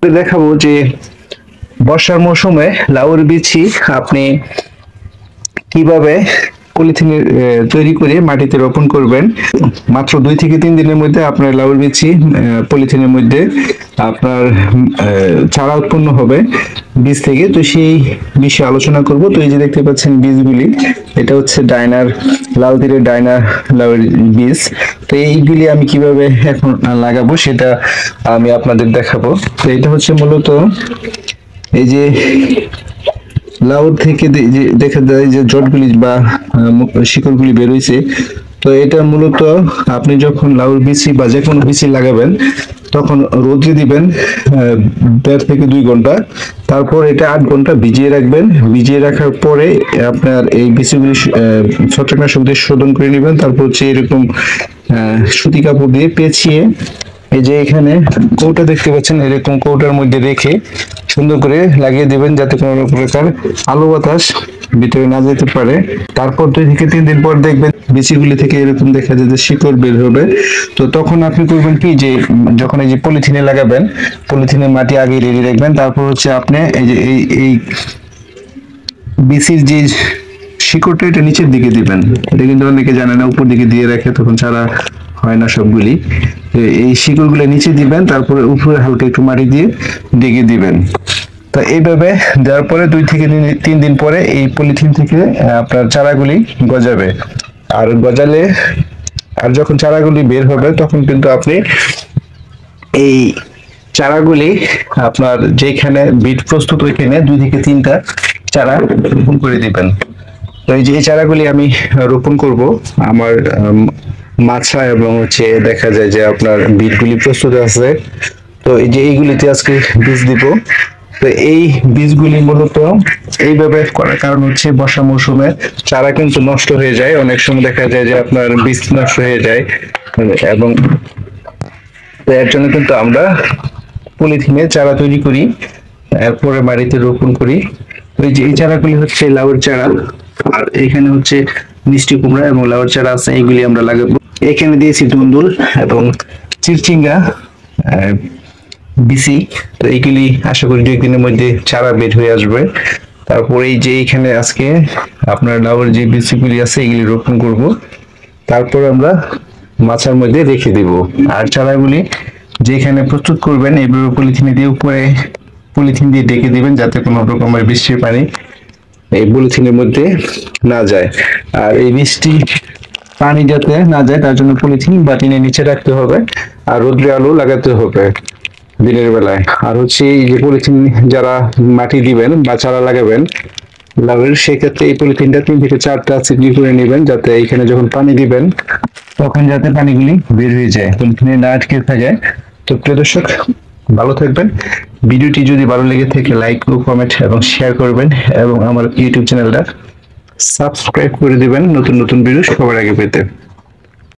দেখাবো যে বর্ষার মৌসুমে লাউর বিচি আপনি কিভাবে পলিথিনে তৈরি করে মাটিতে রোপণ করবেন। মাত্র 2 থেকে 3 দিনের মধ্যে আপনার লাউর বিচি পলিথিনের মধ্যে আপনার চারা উৎপন্ন হবে বীজ থেকে। তো সেই বিষয়ে আলোচনা করব। তো এই যে দেখতে পাচ্ছেন বীজগুলি, এটা হচ্ছে ডায়নার, লাল তীরের ডায়নার লাউয়ের বীজ। তো এইগুলি আমি কিভাবে এখন লাগাবো সেটা আমি আপনাদের দেখাবো। তো এটা হচ্ছে মূলত এই যে লাউ থেকে দেখা যায় যে জটগুলি বা শিকড়গুলি বের হয়েছে। তো এটা মূলত আপনি যখন লাউর বিচি বা যে কোনো বিচি লাগাবেন তখন রোদে দিবেন 1.5 থেকে 2 ঘন্টা। তারপর এটা 8 ঘন্টা ভিজিয়ে রাখবেন। ভিজিয়ে রাখার পরে আপনার এই বিচিগুলি ছত্রাকনাশক দিয়ে শোধন করে নেবেন। তারপর হচ্ছে এরকম সুতি কাপড় দিয়ে পেঁচিয়ে এই যে এখানে কৌটা দেখতে পাচ্ছেন, এরকম কৌটার মধ্যে রেখে সুন্দর করে লাগিয়ে দেবেন যাতে কোনো প্রকার আলো বাতাস ভিতরে না যেতে পারে। তারপর 2 থেকে 3 দিন পর দেখবেন বিচিগুলি থেকে এরকম দেখা যায় যে শিকড় বের হবে। তো তখন আপনি করবেন কি, যে যখন এই যে পলিথিনে লাগাবেন, পলিথিনে মাটি আগে রেডি রাখবেন। তারপর হচ্ছে আপনি এই যে এই বিচির যে শিকড়টা এটা নিচের দিকে দিবেন। এটা কিন্তু অনেকে জানে না, উপর দিকে দিয়ে রাখে, তখন ছাড়া হয় না সবগুলি। এই শিকড়গুলো নিচে দিবেন, তারপরে উপরে হালকা একটু মাটি দিয়ে ঢেকে দিবেন। তো এইভাবে দেওয়ার পরে 2 থেকে 3 দিন পরে এই পলিথিন থেকে আপনার চারাগুলি গজাবে। আর গজালে আর যখন চারাগুলি বের হবে তখন কিন্তু আপনি এই চারাগুলি আপনার যেখানে বীজ প্রস্তুত ওইখানে 2 থেকে 3টা চারা রোপণ করে দিবেন। তো এই যে এই চারাগুলি আমি রোপণ করব আমার মাছা, এবং হচ্ছে দেখা যায় যে আপনার বীজগুলি প্রস্তুত আছে। তো এই যে এইগুলিতে আজকে বীজ দিব। তো এই বীজগুলি মূলত এইভাবে করার কারণ হচ্ছে বর্ষা মৌসুমে চারা কিন্তু নষ্ট হয়ে যায়, অনেক সময় দেখা যায় যে আপনার বীজ নষ্ট হয়ে যায়। এবং এর জন্য কিন্তু আমরা পলিথিনে চারা তৈরি করি, এরপরে মাটিতে রোপণ করি। ওই যে এই চারাগুলি হচ্ছে লাউয়ের চারা, আর এখানে হচ্ছে মিষ্টি কুমড়া এবং লাউয়ের চারা আছে, এইগুলি আমরা লাগাবো। এখানে দিয়েছি দুন্দুল এবং চিরচিঙ্গা বিসি। তো এইগুলি আশা করি 2 দিনের মধ্যে চারা বের হয়ে আসবে। তারপরে এই যে এখানে আজকে আপনার লাউয়ের যে বিচিগুলি আছে এগুলি রোপণ করব। তারপর আমরা মাচার মধ্যে রেখে দিব। আর চারাগুলি যেখানে প্রস্তুত করবেন এইভাবে পলিথিনে দিয়ে উপরে পলিথিন দিয়ে ঢেকে দিবেন যাতে কোনো রকমের বৃষ্টির পানি এই পলিথিনের মধ্যে না যায়। আর এই বৃষ্টি পানি যাতে না যায় তার জন্য পলিথিন বা টিনের নিচে রাখতে হবে, আর রোদ্রে আলো লাগাতে হবে দিনের বেলায়। আর হচ্ছে এই যে পলিথিন যারা মাটি দিবেন বা চারা লাগাবেন লাউয়ের, সেক্ষেত্রে এই পলিথিনটা 3 থেকে 4টা চিকনি করে নেবেন যাতে এইখানে যখন পানি দিবেন তখন যাতে পানিগুলি বের হয়ে যায়, পলিথিনে না আটকে থাকে। তো প্রিয় দর্শক, ভালো থাকবেন। ভিডিওটি যদি ভালো লেগে থাকে লাইক ও কমেন্ট এবং শেয়ার করবেন, এবং আমার ইউটিউব চ্যানেলটা সাবস্ক্রাইব করে দিবেন নতুন নতুন ভিডিও সবার আগে পেতে।